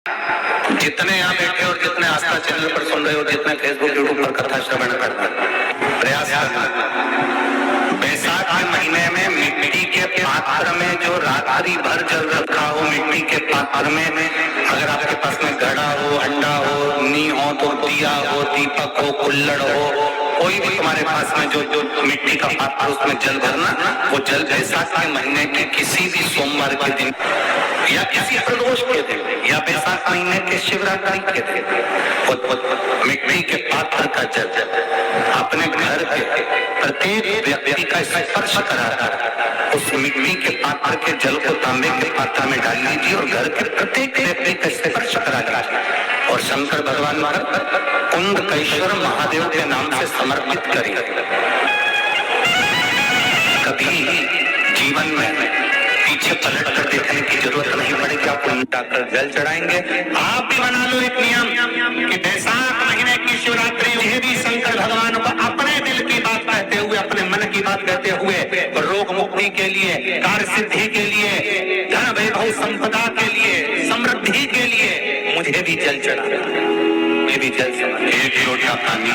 जितने यहाँ बैठे और जितने आस्था चैनल पर सुन रहे हो, जितने फेसबुक यूट्यूब पर कथा श्रवण करते प्रयास करना, बैसाख के महीने में मिट्टी के पात्र में जो रात्रि भर जल रखा हो, मिट्टी के पात्र में अगर आपके पास में घड़ा हो, अंडा हो, नी हो, तो दिया हो, दीपक हो, कुल्हड़ हो, कोई भी तुम्हारे पास में जो मिट्टी का पात्र उसमें जल भरना, वो जल बैसाख के महीने के किसी भी सोमवार के दिन या किसी प्रदोष के दिन या बैसाख महीने के शिवरात्रि के दिन मिट्टी के पात्र का जल अपने घर के प्रत्येक व्यक्ति का स्पर्श कराकर उस मिट्टी के पात्र के जल को तांबे के पात्र में डाल लीजिए और घर के प्रत्येक व्यक्ति का स्पर्श करा लीजिए और शंकर भगवान कुंडकेश्वर महादेव के नाम से समर्पित करें। कभी जीवन में पीछे पलट कर देखने की जरूरत नहीं पड़ेगी, आप उठाकर जल चढ़ाएंगे। आप भी बना लो एक नियम कि बैसाख महीने की शिवरात्रि ये भी शंकर भगवान को अपने दिल की बात कहते हुए, अपने मन की बात कहते हुए, रोग मुक्ति के लिए, कार्य सिद्धि के लिए, धन वैभव संपदा के लिए, समृद्धि के लिए मुझे भी जल चढ़ाना, मुझे भी जल चढ़ाना। एक लोटा पानी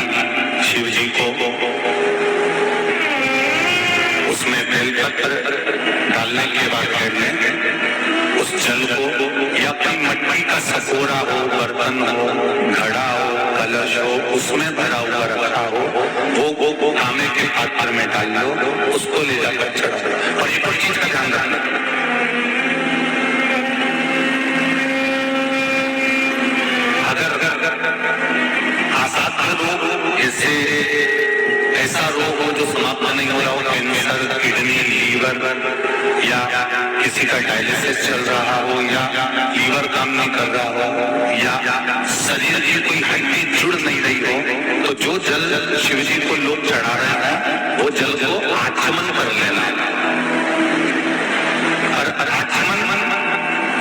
शिव जी को, उसमें बेलपत्र डालने के बाद उस जल को या कोई मिट्टी का सकोरा हो, बर्तन हो, घड़ा हो, कलश हो, उसमें भरा हुआ रखा हो, वो तांबे के पात्र में डाल लो, उसको ले जाकर चढ़ाओ। और एक और चीज का ध्यान रखना, अगर असाध्य रोग जैसे ऐसा रोग हो जो समाप्त नहीं हो रहा हो, कैंसर, किडनी, लीवर या किसी का डायलिसिस चल रहा हो या लीवर काम नहीं कर रहा हो या शरीर की कोई हड्डी जुड़ नहीं रही हो, तो जो जल शिव जी को लोग चढ़ा रहे हैं वो जल को आचमन कर लेना। और आचमन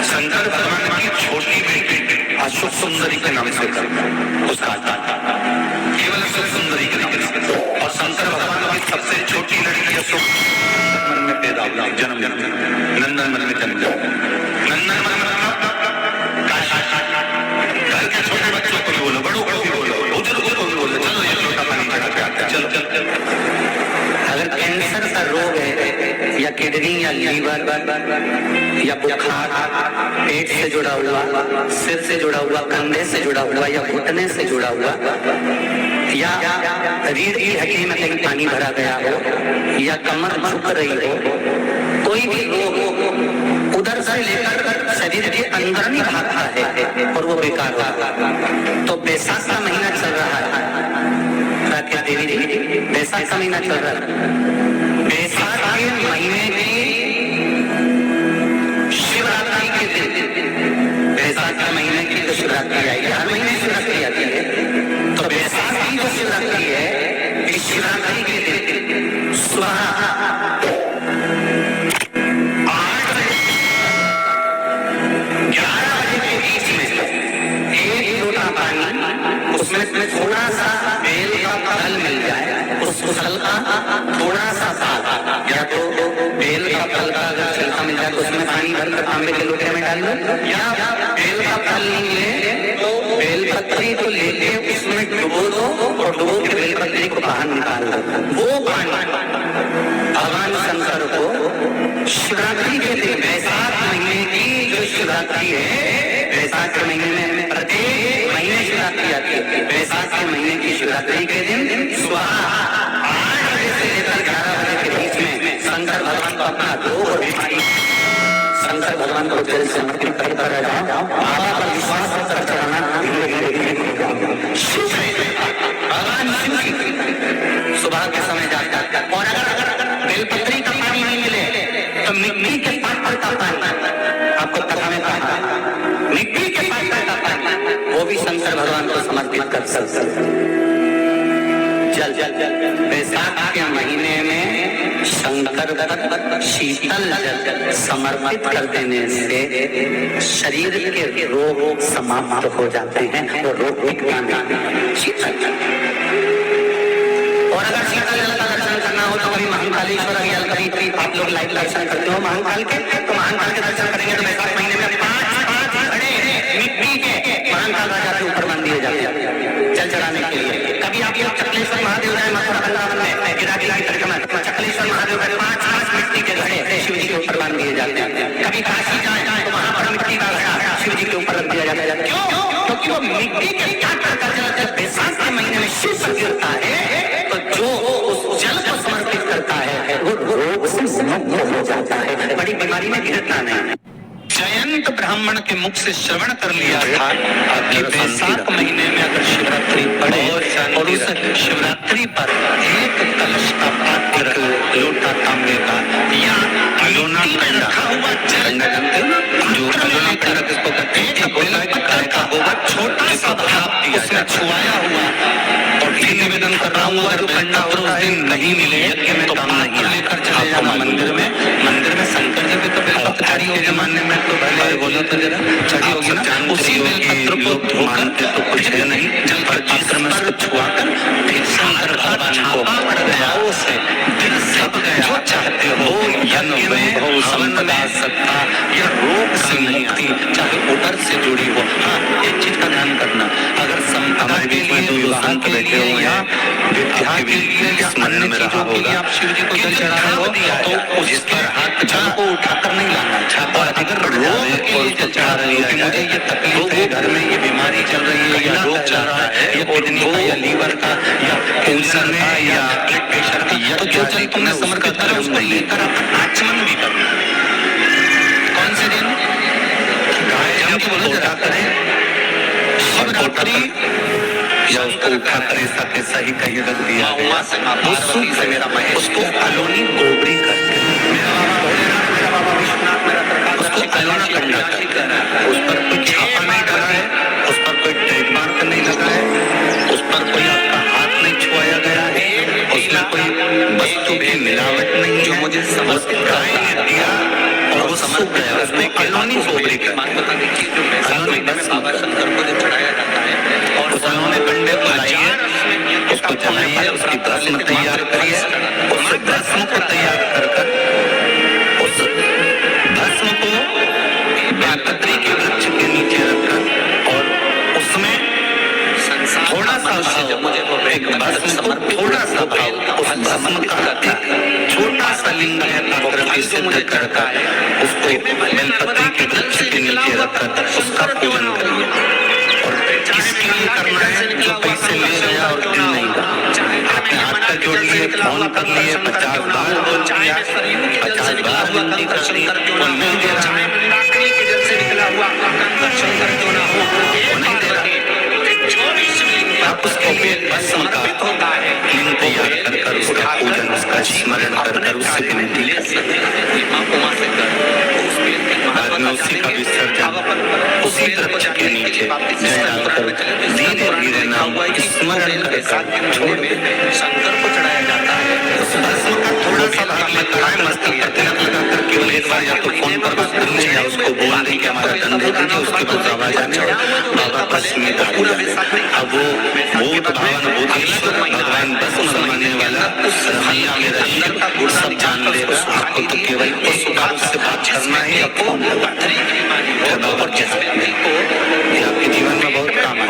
शंकर भगवान की छोटी बेटी अशोक सुंदरी के नाम से उसका केवल अशोक सुंदरी के नाम से, और शंकर भगवान की सबसे छोटी लड़की अशोक मन में पैदा हुई, जन्म नंदन मन में जन्म, नंदन मन घर के छोटे बच्चों को भी बोलो, बड़ों को भी बोलो, बुजुर्गों को भी बोलो, चलो ये लोटा पानी चढ़ा के आते हैं, चलो। अगर कैंसर का रोग है या किडनी या लीवर या बुखार, पेट से जुड़ा हुआ, सिर से जुड़ा हुआ, कंधे से जुड़ा हुआ या घुटने से जुड़ा हुआ, या रीढ़ की हड्डी में कहीं पानी भरा गया हो या कमर झुक रही हो, कोई भी रोग उधर से लेकर शरीर के अंदर नहीं भागता है और वो बेकार होगा। तो बैसाख का महीना चल रहा है, देवी बैसाख का महीना चल रहा है, बैसाख के महीने की शिवरात्रि के दिन, बैसाख के महीने की जो शिवरात्रि आएगी, हर महीने शिवरात्रि आती है, तो बैसाख की जो शिवरात्रि है, इस शिवरात्रि के दिन सुबह 8 से 11 बजे के बीच में एक लोटा पानी, उसमें थोड़ा सा बेल का फल मिल जाए, उस फल का थोड़ा सा साथ, या तो बेल का फल का अगर छिलका मिल जाए तो उसमें पानी भरकर तांबे के लोटे में डाल लो, या बेल का फल नहीं ले तो बेल पत्री को लेके उसमें डुबो दो और डुबो के बेल पत्री को बाहर निकाल दो। वो पानी भगवान शंकर को शिवरात्रि के दिन, बैसाख महीने की जो शिवरात्रि है, बैसाख के महीने में प्रत्येक महीने शिवरात्रि आती है, बैसाख के महीने की शिवरात्रि के दिन सुबह 8 बजे से लेकर 11 बजे के बीच में शंकर भगवान को अपना रोग और बीमारी शंकर भगवान को जल समर्पित कर जाओ। बाबा पर विश्वास कर चढ़ाना, भगवान शिव सुबह के समय जाता है। और अगर बेलपत्री का पानी नहीं मिले तो मिट्टी के पात्र का पानी, आपको कथा में कहा मिट्टी के पात्र का पानी, वो भी शंकर भगवान को समर्पित कर सकते। जल बैसाख के महीने में शंकर पर शीतल जल समर्पित कर देने से शरीर के रोग समाप्त हो जाते हैं और रोग मिटता नहीं। शीतल जल, और अगर शीतल जल का दर्शन करना हो तो कभी महाकालेश्वर या कभी आप लोग लाइव दर्शन करते हो महाकाल के, तो महाकाल के दर्शन करेंगे तो बैसाख महीने में 5 घड़े मिट्टी जल चढ़ाने के लिए। कभी आप लोग चकलेश्वर महादेव जाए मथुरा वृंदावन में, गिरिराज की परिक्रमा, चकलेश्वर महादेव के 5 मिट्टी के घड़े शिव जी के ऊपर बांध दिए जाते हैं। कभी काशी जाए तो वहां पर मिट्टी का घड़ा शिव जी के ऊपर रख दिया जाता है। क्यों? क्योंकि वो मिट्टी के काट कर जब बैसाख के महीने में शिव पर गिरता है तो जो उस जल को समर्पित करता है वो रोग से मुक्त हो जाता है, बड़ी बीमारी में गिरता नहीं। जयंत ब्राह्मण के मुख से श्रवण कर लिया था कि बैसाख महीने में अगर शिवरात्रि पड़े और उस शिवरात्रि पर एक कलश का पात्र, लोटा तांबे का या अलोना रखा हुआ जल, जो अलोना कंडा किसको कहते हैं, गोबर छोटा सा भाप उसमें छुआया हुआ, और फिर निवेदन कर रहा हूँ अगर कंडा उस दिन नहीं मिले तो पात्र लेकर चले जाना मंदिर में। मंदिर में शंकर जी भी तो बेलपत्र चढ़ी होगी, मानने में तो भले बोलो तो जरा चढ़ी होगी ना, उसी बेलपत्र को धोकर तो कुछ है नहीं, जल पर पात्र में उसको छुआकर फिर शंकर भगवान को भाव से दिल सब गया, जो चाहते हो यज्ञ में संपदा सत्ता या रोग से मुक्ति चाहे उदर से जुड़ी हो। हाँ, एक चीज का ध्यान करना, अगर संपदा के लिए विवाह के लिए या विद्या के लिए या अन्य चीजों के लिए आप शिव जी को जल चढ़ा रहे हो तो उस पर हाथ जल को उठाकर नहीं लाना। और अगर रोग के लिए जल चढ़ा रहे हो कि मुझे ये तकलीफ है, घर में ये बीमारी चल रही है या रोग चल रहा है या किडनी का या लीवर का या कैंसर का या ब्लड प्रेशर का, तो जो जल तुमने समर्पित करा उसको लेकर आचमन भी करना। कौन से दिन? गाय जब लोटा करें शिवरात्रि या उसको उठाकर ऐसा कैसा ही कहीं रख दिया गया, उसको अलोनी गोबरी करके, मेरा बाबा विश्वनाथ, मेरा उसको अलोना कंडा करके, उस पर कोई छापा नहीं डरा है, उस पर कोई ट्रेडमार्क नहीं लगा है, उस पर कोई आपका हाथ नहीं छुआया गया है, उसमें कोई वस्तु की मिलावट नहीं जो मुझे समझ दिया और वो समझ गया, उसमें अलोनी गोबरी करके अलोनी बस बाबा शंकर को जो चढ़ाया जाता है और उन्होंने कंडे को लाइए, उसको जलाइए, उसकी भस्म तैयार करिए, उस भस्म को तैयार कर उस भस्म को बेलपत्री के वृक्ष के नीचे रखकर और उसमें थोड़ा सा भाव, एक भस्म को थोड़ा सा भाव, उस भस्म का एक छोटा सा लिंग है पात्र में सिद्ध करता है, उसको बेलपत्री के वृक्ष के नीचे रखकर उसका पूजन करिए। किसके लिए करना है? जो पैसे ले गया और दिल नहीं करना। आपने हाथ का जोड़ लिए, फोन कर लिए, 50 बार बोल दिया, 50 बार विनती कर ली, वो नहीं दे रहा है, आप उसको भस्म का लिंग तैयार कर उसका पूजन, उसका स्मरण कर उससे विनती बाद में उसी का विसर्जन उसी वृक्ष के नीचे डालकर धीरे धीरे नाम स्मरण कर छोड़ शंकर को चढ़ाया जाता है। उस भस्म का थोड़ा सा भाग लेकर आए, मस्तक पर तिलक लगा कर केवल एक बार या तो फोन पर बात कर लें या उसको बोल दें कि हमारा धंधे दीजिए, उसके बाद बाबा जाने और बाबा पश्चिमी धार जाने। अब वो भूत भावन भूतेश्वर भगवान बस मानने वाला उस रमैया में रशिया सब जान ले, आपको तो केवल उस से बात करना है। फोन और जिस व्यक्ति को आपके जीवन में बहुत काम है,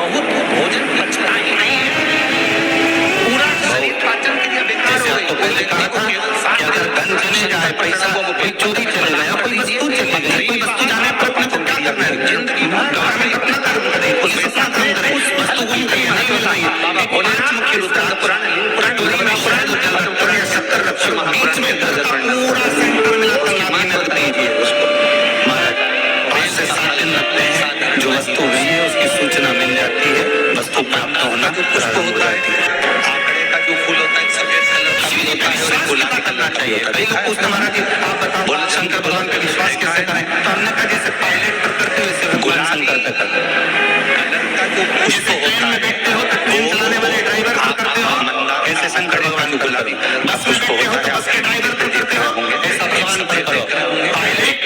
भोजन बचता ही नहीं है, पूरा शरीर पाचन के लिए बेकार हो। तो पहले कहा था कि अगर धन चले जाए, पैसा कोई चोरी चले गया, कोई वस्तु चली गई, कोई वस्तु जाने पर अपने को क्या करना है? जिंदगी गवर्नमेंट अपना कर्म करे, पुलिस अपना काम करे, वस्तु कोई नहीं मिलाइए। भोलेनाथ मुख्य रुद्र पुराण कटोरी में शहद जल रखकर या शक्कर रखकर बीच में घर का पूरा सेंटर मिलाकर मेहनत दीजिए उसको। महाराज 5 से 7 दिन लगते हैं, जो वस्तु गई है उसकी सूचना मिल जाती है, वस्तु प्राप्त होना पुष्प होता है। आंकड़े का जो फूल होता है सफेद कलर का फूल होता है, उसको गुलाबी करना चाहिए। कई लोग पूछते महाराज जी आप बताओ शंकर भगवान का विश्वास कैसे करें? तो हमने कहा जैसे पायलट पर करते वैसे भगवान शंकर का करते जैसे ट्रेन में बैठते हो तो ट्रेन चलाने वाले ड्राइवर को करते हो, ऐसे शंकर भगवान को गुलाबी। बस में बैठते हो तो बस के ड्राइवर को करते हो, ऐसा भगवान को करो। पायलट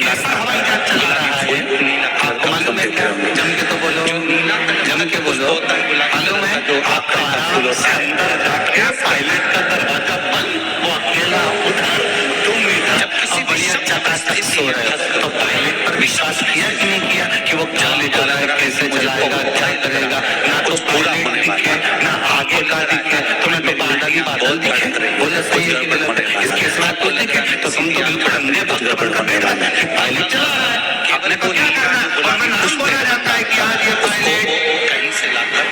कैसा हवाई जहाज चला रहा है आपको मालूम है क्या? जम के तो बोलो, जम के बोलो, मालूम है आपका आराम से अंदर जाके पायलट का दरवाजा बंद, वो अकेला उधर 2 मीटर जब किसी बढ़िया चकाचक सो रहे हो तो पायलट पर विश्वास किया कि नहीं किया कि वो चले जा रहा है, कैसे चलाएगा, क्या करेगा? ना तो पूरा सही है कि गलत है, इसके सिवा तो देखे तो तुम तो बिल्कुल अंधे भक्त बनकर बैठा है। पायलट चला रहा है, आपने तो क्या करना है, और मैं नाम बोला जाता है कि आज ये पायलट कहीं से लाकर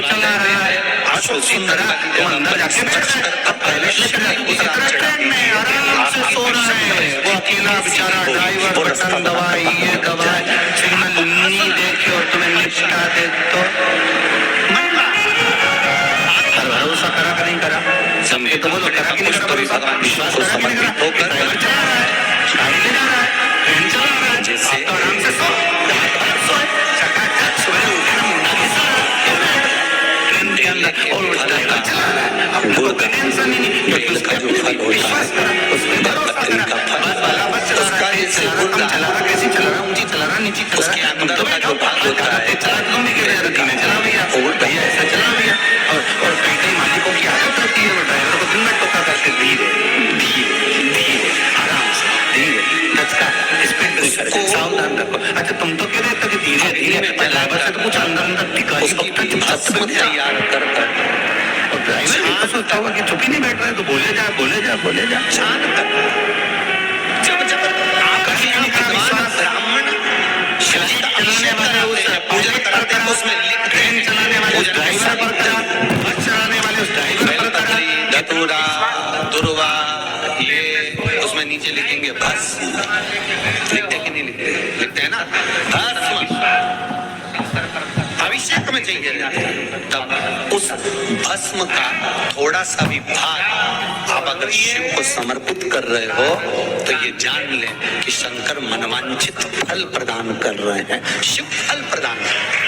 चला रहा है, आज तो सुंदर तो अंदर जाके बैठ जाए, अब पायलट ट्रेन में आराम से सो रहा है, वो अकेला बेचारा ड्राइवर बटन दबाए ये दबाए सिग्नल नहीं देखे और तुम्हें निपटा दे तो भरोसा करा कि नहीं करा, समझे तो बोलो, करा कि नहीं करा भरोसा, विश्वास करा कि नहीं करा, ड्राइवर चला रहा है, गाड़ी ले जा रहा है, ट्रेन चला रहा है, आप तो आराम से सो, रात भर सोए, चकाचक सुबह उठे ना मुंडा घिसा रहा है ट्रेन के अंदर और वो ड्राइवर चला रहा है, आपको कोई टेंशन ही नहीं, क्योंकि उसका जो फल विश्वास करा, उसमें भरोसा करा, बस वाला बस चला रहा है, चला रहा, कम चला रहा, कैसी चला रहा, ऊंची चला रहा, नीची चला रहा, अंदर का जो भाग होता है, चला तुम भी कह रहे धीमे चला भैया, भैया ऐसा चला भैया, और कई मालिकों की आदत होती है वो ड्राइवर को दिन में टोका करके धीरे धीरे धीरे आराम से धीरे दचका स्पीड को सावधान रखो। अच्छा तुम तो कह रहे थे कि धीरे धीरे ड्राइवर से तो कुछ अंदर अंदर टिका ही तैयार कर और ड्राइवर भी सोचता होगा कि चुप ही नहीं बैठ रहे तो बोले जा शांत कर जब जब आकाशीय विश्वास ब्राह्मण चलाने वाले उस पूजन करते हैं उसमें ट्रेन चलाने वाले उस ड्राइवर पर करा, बस चलाने वाले उस ड्राइवर पर करा, धतूरा दुर्वा ये उसमें नीचे लिखेंगे बस, लिखते कि नहीं लिखते, लिखते हैं ना भस्म, अभिषेक में चाहिए तब उस भस्म का थोड़ा सा भी भाग आप अगर शिव को समर्पित कर रहे हो तो ये जान लें कि शंकर मनवांछित फल प्रदान कर रहे हैं, शिव फल प्रदान कर रहे हैं।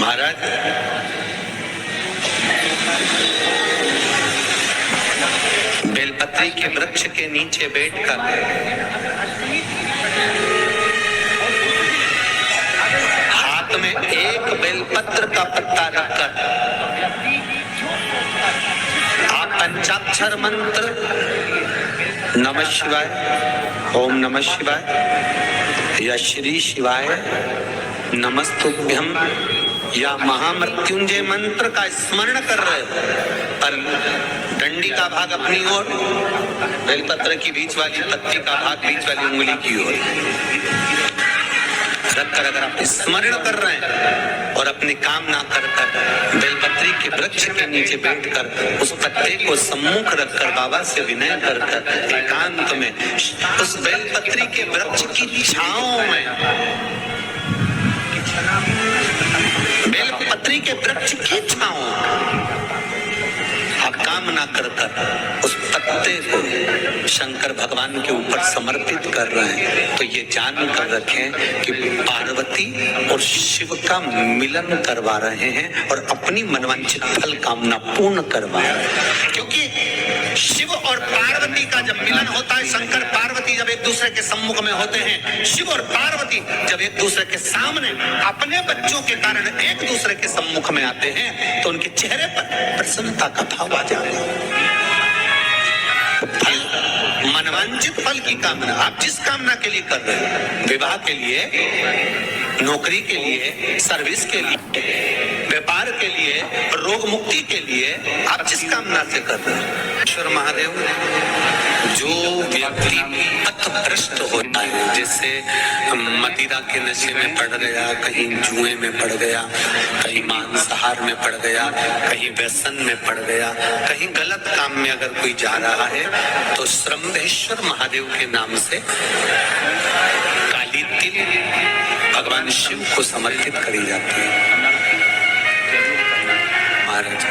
महाराज बेलपत्री के वृक्ष के नीचे बैठकर हाथ में एक बेलपत्र का पत्ता रखकर आप पंचाक्षर मंत्र नमः शिवाय, ओम नमः शिवाय या श्री शिवाय नमस्तुभ्यम या महामृत्युंजय मंत्र का स्मरण कर रहे हो, पर डंडी का भाग अपनी ओर, बेलपत्र की बीच वाली पत्ती का भाग बीच वाली उंगली की ओर रखकर अगर आप स्मरण कर रहे हैं और अपनी कामना कर कर बेलपत्री के वृक्ष के नीचे बैठकर उस पत्ते को सम्मुख रखकर बाबा से विनय कर कर एकांत में उस बेलपत्री के वृक्ष की छांव में बेलपत्री के वृक्ष की छांव आप कामना कर कर उस पत्ते को शंकर भगवान के ऊपर समर्पित कर रहे हैं तो ये जान कर रखें कि पार्वती और शिव का मिलन करवा रहे हैं और अपनी मनवांछित फल कामना पूर्ण करवा रहे हैं, क्योंकि शिव और पार्वती का जब मिलन होता है, शंकर पार्वती जब एक दूसरे के सम्मुख में होते हैं, शिव और पार्वती जब एक दूसरे के सामने अपने बच्चों के कारण एक दूसरे के सम्मुख में आते हैं तो उनके चेहरे पर प्रसन्नता का भाव आ जाता है। फल मनवांछित फल की कामना आप जिस कामना के लिए कर रहे हैं, विवाह के लिए, नौकरी के लिए, सर्विस के लिए, व्यापार के लिए, रोग मुक्ति के लिए, आप जिस कामना से कर रहे हैं, ईश्वर महादेव जो व्यक्ति पथभ्रष्ट होता है, जैसे मदिरा के नशे में पड़ गया, कहीं जुए में पड़ गया, कहीं मांसाहार में पड़ गया, कहीं व्यसन में पड़ गया, कहीं गलत काम में अगर कोई जा रहा है तो श्रम्भेश्वर महादेव के नाम से काली तिल भगवान शिव को समर्पित करी जाती है। महाराज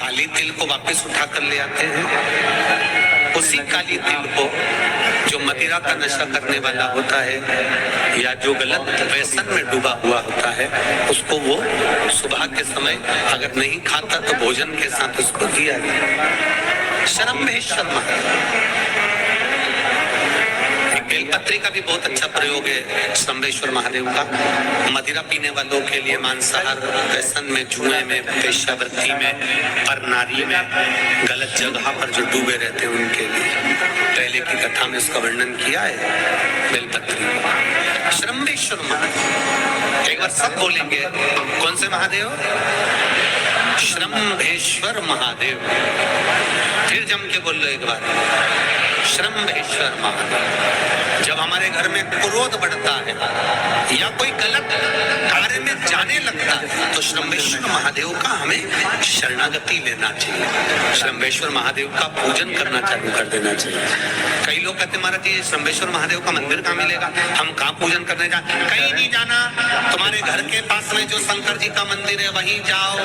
काली तिल को वापस उठा कर ले आते हैं, उसी काली तिल को जो मदिरा का नशा करने वाला होता है या जो गलत व्यसन में डूबा हुआ होता है उसको वो सुबह के समय अगर नहीं खाता तो भोजन के साथ उसको दिया जाए। श्रम्भेश्वर महादेव बेलपत्री का भी बहुत अच्छा प्रयोग है श्रम्भेश्वर महादेव का, मदिरा पीने वालों के लिए, मांसाहार, व्यसन में, जुए में, वेश्यावृत्ति में, पर नारी में, गलत जगह पर जो डूबे रहते हैं उनके लिए। पहले की कथा में इसका वर्णन किया है बेलपत्री। श्रम्भेश्वर महादेव। एक बार सब बोलेंगे, कौन से महादेव? श्रम्भेश्वर महादेव। फिर जम के बोल लो एक बार, श्रम्भेश्वर महादेव। जब हमारे घर में क्रोध बढ़ता है या कोई गलत कार्य में जाने लगता है तो श्रम्भेश्वर महादेव का हमें शरणागति लेना चाहिए, श्रम्भेश्वर महादेव का पूजन करना चालू कर देना चाहिए। कई लोग कहते महाराज जी श्रम्भेश्वर महादेव का मंदिर कहाँ मिलेगा, हम कहाँ पूजन करने जाए? कहीं नहीं जाना, तुम्हारे घर के पास में जो शंकर जी का मंदिर है वहीं जाओ,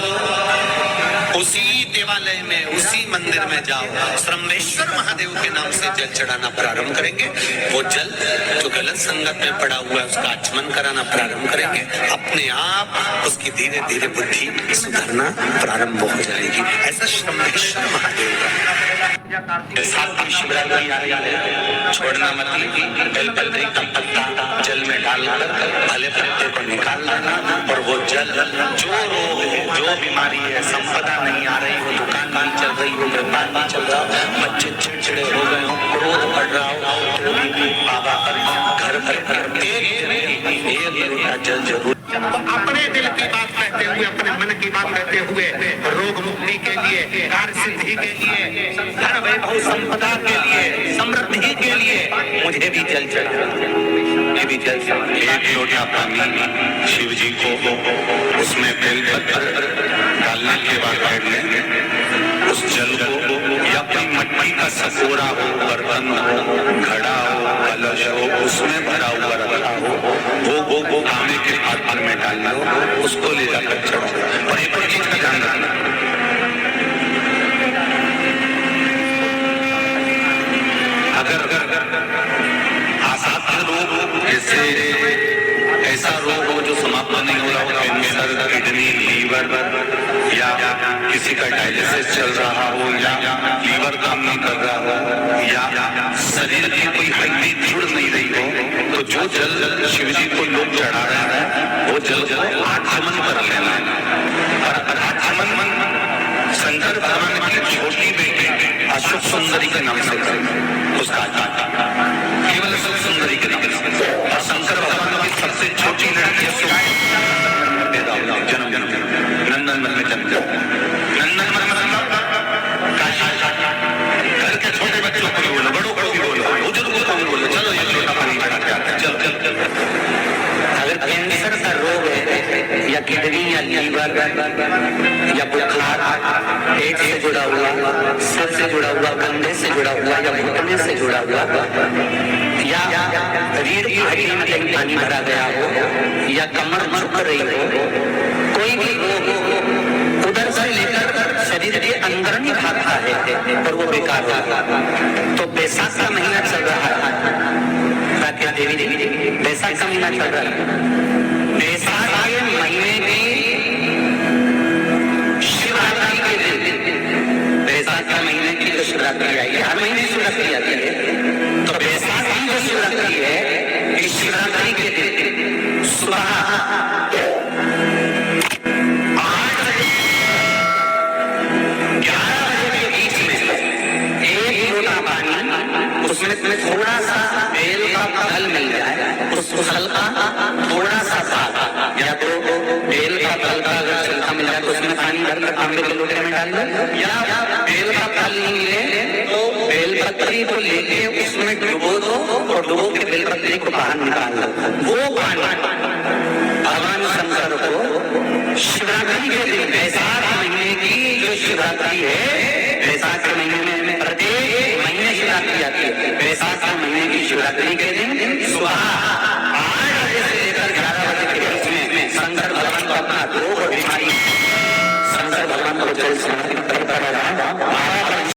उसी देवालय में, उसी मंदिर में जाओ, श्रम्भेश्वर महादेव के नाम से जल चढ़ाना प्रारंभ करेंगे। वो जल जो गलत संगत में पड़ा हुआ है उसका आचमन कराना प्रारंभ करेंगे, अपने आप उसकी धीरे धीरे बुद्धि सुधरना प्रारंभ हो जाएगी। ऐसा श्रम्भेश्वर महादेव का सातवीं शिवरात्रि आ रही है, छोड़ना मत, बेलपत्री का पत्ता जल में डालकर भले पत्ते को निकाल लेना, और वो जल जो रोग है, जो बीमारी है, संपदा नहीं आ रही हो, दुकान नहीं चल रही हो, व्यापार नहीं चल रहा हो, बच्चे चिड़चिड़े हो गए हो, क्रोध बढ़ रहा हो, तो भी बाबा घर घर एक लोटा जल जरूर। अपने दिल की बात कहते हुए, अपने मन की बात कहते हुए, रोग मुक्ति के लिए, कार्य सिद्धि के लिए, धन वैभव संपदा के लिए, समृद्धि के लिए मुझे भी जल चढ़ा, मुझे भी जल चढ़ा। एक लोटा पानी शिव जी को, उसमें बेलपत्र डालने के बाद बैठ लेंगे, उस जल को या कोई मिट्टी का सकोरा हो, बर्तन हो, घड़ा हो, कलश हो, उसमें भरा हुआ रखा हो, वो खाने के पात्र में डालना हो, उसको ले जाकर चढ़ाओ। और एक चीज का ध्यान रखना, अगर आसाध्य रोग जैसे ऐसा रोग हो जो समाप्त नहीं हो रहा हो, कैंसर, किडनी, लीवर, या किसी का डायलिसिस चल रहा हो, या लीवर काम नहीं कर रहा हो, या शरीर की कोई हड्डी जुड़ नहीं रही हो, तो जो जल शिव जी को लोग चढ़ा रहे हैं वो जल को आचमन कर लेना है। और आचमन शंकर भगवान की छोटी बेटी अशोक सुंदरी के नाम से उसका केवल अशोक सुंदरी के नाम से, और शंकर भगवान की सबसे छोटी लड़की जन्म नंदन में जन्म, नंदन घर के छोटे बच्चों को भी बोलो, बड़ों को भी बोलो, बुजुर्गों को भी बोलो, चलो एक लोटा पानी चढ़ा के आते हैं, चल चल चल। अगर कैंसर का रोग है या किडनी या लीवर या बुखार, पेट से जुड़ा हुआ, सर से जुड़ा हुआ, कंधे से जुड़ा हुआ, या घुटने से जुड़ा हुआ, या रीढ़ की हड्डी में कहीं पानी भरा गया हो, या कमर झुक रही हो, कोई भी रोग उधर से लेकर शरीर के अंदर नहीं भागता है और वो बेकार होगा। तो बैसाख का महीना चल रहा है, देवी बैसाख का महीना चल रहा है, बैसाख के महीने की शिवरात्रि के दिन, बैसाख के महीने की जो शिवरात्रि आई है, हर महीने शिवरात्रि आती है, तो बैसाख की जो शिवरात्रि है, इस शिवरात्रि के दिन सुबह 8 बजे 11 बजे के बीच में एक लोटा पानी, उसमें थोड़ा सा बेल का फल मिल जाए, उस फल का थोड़ा सा भाग, या तो बेल का फल का अगर छिलका मिल जाए तो उसमें पानी भरकर तांबे के लोटे में डाल दो, या बेल का फल नहीं मिले तो बेलपत्री को लेके उसमें डुबो दो, और डुबो के बेलपत्री को बाहर निकाल दो। वो पानी भगवान शंकर को शिवरात्रि के दिन, बैसाख महीने की जो शिवरात्रि है, बैसाख के महीने में प्रत्येक महीने शिवरात्रि आती है, बैसाख के महीने की शिवरात्रि के दिन सुबह 8 बजे से लेकर 11 बजे के बीच में शंकर भगवान को अपना रोग और बीमारी, शंकर भगवान को जल समर्पित कर